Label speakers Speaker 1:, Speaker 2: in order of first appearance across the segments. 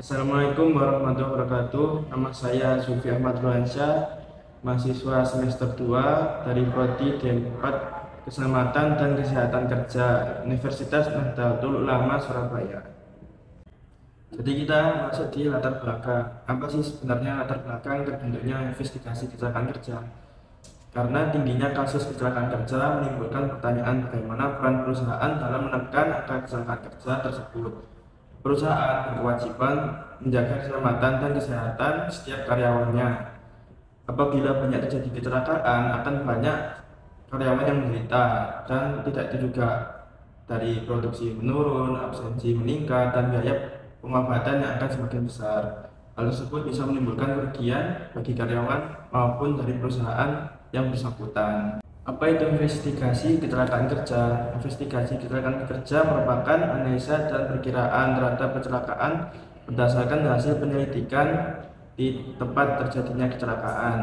Speaker 1: Assalamualaikum warahmatullahi wabarakatuh. Nama saya Zulfi Ahmad Ruansyah, mahasiswa semester 2 dari Prodi D4 Keselamatan dan Kesehatan Kerja Universitas Nahdlatul Ulama Surabaya. Jadi kita masuk di latar belakang. Apa sih sebenarnya latar belakang terbentuknya investigasi kecelakaan kerja? Karena tingginya kasus kecelakaan kerja menimbulkan pertanyaan bagaimana peran perusahaan dalam menekan angka kecelakaan kerja tersebut. Perusahaan berkewajiban menjaga keselamatan dan kesehatan setiap karyawannya. Apabila banyak terjadi kecelakaan, akan banyak karyawan yang menderita, dan tidak itu juga dari produksi menurun, absensi meningkat, dan biaya pengobatan yang akan semakin besar. Hal tersebut bisa menimbulkan kerugian bagi karyawan maupun dari perusahaan yang bersangkutan. Apa itu investigasi kecelakaan kerja? Investigasi kecelakaan kerja merupakan analisa dan perkiraan terhadap kecelakaan berdasarkan hasil penyelidikan di tempat terjadinya kecelakaan.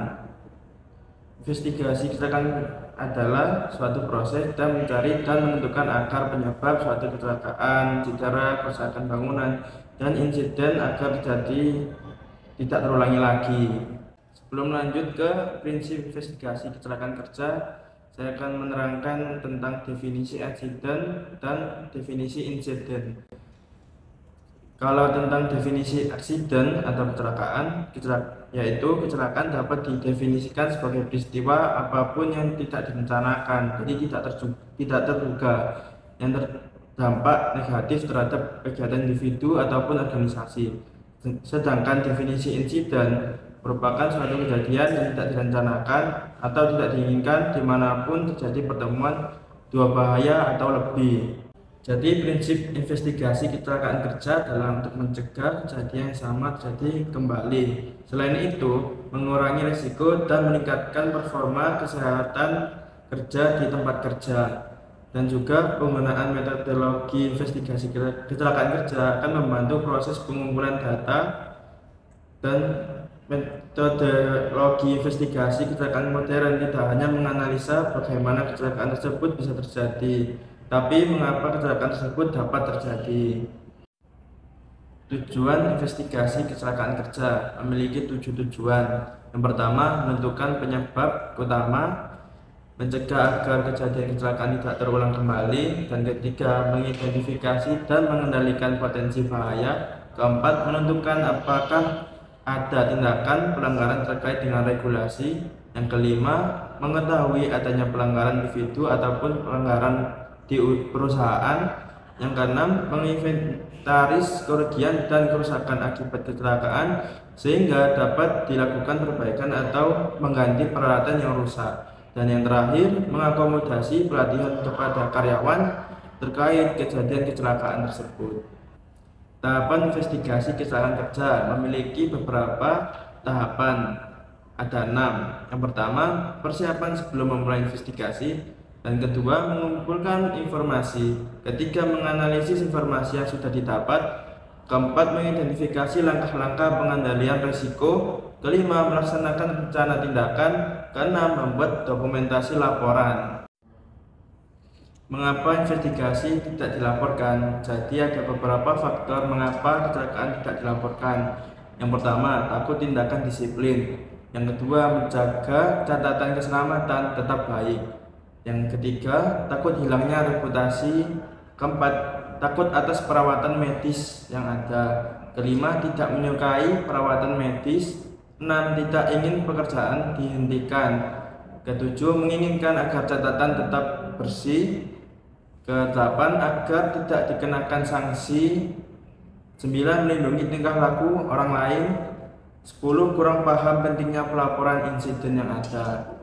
Speaker 1: Investigasi kecelakaan adalah suatu proses dan mencari dan menentukan akar penyebab suatu kecelakaan, cedera, kerusakan bangunan, dan insiden agar tidak terulangi lagi. Sebelum lanjut ke prinsip investigasi kecelakaan kerja, saya akan menerangkan tentang definisi aksiden dan definisi insiden. Kalau tentang definisi aksiden atau kecelakaan, yaitu kecelakaan dapat didefinisikan sebagai peristiwa apapun yang tidak direncanakan, jadi tidak terduga, yang terdampak negatif terhadap kegiatan individu ataupun organisasi. Sedangkan definisi insiden merupakan suatu kejadian yang tidak direncanakan atau tidak diinginkan dimanapun terjadi pertemuan dua bahaya atau lebih. Jadi prinsip investigasi kecelakaan kerja adalah untuk mencegah kejadian yang sama terjadi kembali. Selain itu, mengurangi risiko dan meningkatkan performa kesehatan kerja di tempat kerja. Dan juga penggunaan metodologi investigasi kecelakaan kerja akan membantu proses pengumpulan data, dan metodologi investigasi kecelakaan modern tidak hanya menganalisa bagaimana kecelakaan tersebut bisa terjadi, tapi mengapa kecelakaan tersebut dapat terjadi. Tujuan investigasi kecelakaan kerja memiliki 7 tujuan. Yang pertama, menentukan penyebab utama, mencegah agar kejadian kecelakaan tidak terulang kembali, dan ketiga, mengidentifikasi dan mengendalikan potensi bahaya. Keempat, menentukan apakah ada tindakan pelanggaran terkait dengan regulasi. Yang kelima, mengetahui adanya pelanggaran individu ataupun pelanggaran di perusahaan. Yang keenam, menginventaris kerugian dan kerusakan akibat kecelakaan sehingga dapat dilakukan perbaikan atau mengganti peralatan yang rusak. Dan yang terakhir, mengakomodasi pelatihan kepada karyawan terkait kejadian kecelakaan tersebut. Tahapan investigasi kecelakaan kerja memiliki beberapa tahapan, ada 6. Yang pertama, persiapan sebelum memulai investigasi. Dan kedua, mengumpulkan informasi. Ketiga, menganalisis informasi yang sudah didapat. Keempat, mengidentifikasi langkah-langkah pengendalian risiko. Kelima, melaksanakan rencana tindakan. Keenam, membuat dokumentasi laporan. Mengapa investigasi tidak dilaporkan? Jadi ada beberapa faktor mengapa kecelakaan tidak dilaporkan. Yang pertama, takut tindakan disiplin. Yang kedua, menjaga catatan keselamatan tetap baik. Yang ketiga, takut hilangnya reputasi. Keempat, takut atas perawatan medis yang ada. Kelima, tidak menyukai perawatan medis. Enam, tidak ingin pekerjaan dihentikan. Ketujuh, menginginkan agar catatan tetap bersih. Kedelapan, agar tidak dikenakan sanksi. 9, melindungi tingkah laku orang lain. 10, kurang paham pentingnya pelaporan insiden yang ada.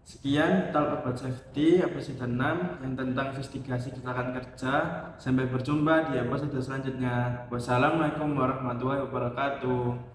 Speaker 1: Sekian Talk About Safety episode 6 yang tentang investigasi kecelakaan kerja. Sampai berjumpa di episode selanjutnya. Wassalamualaikum warahmatullahi wabarakatuh.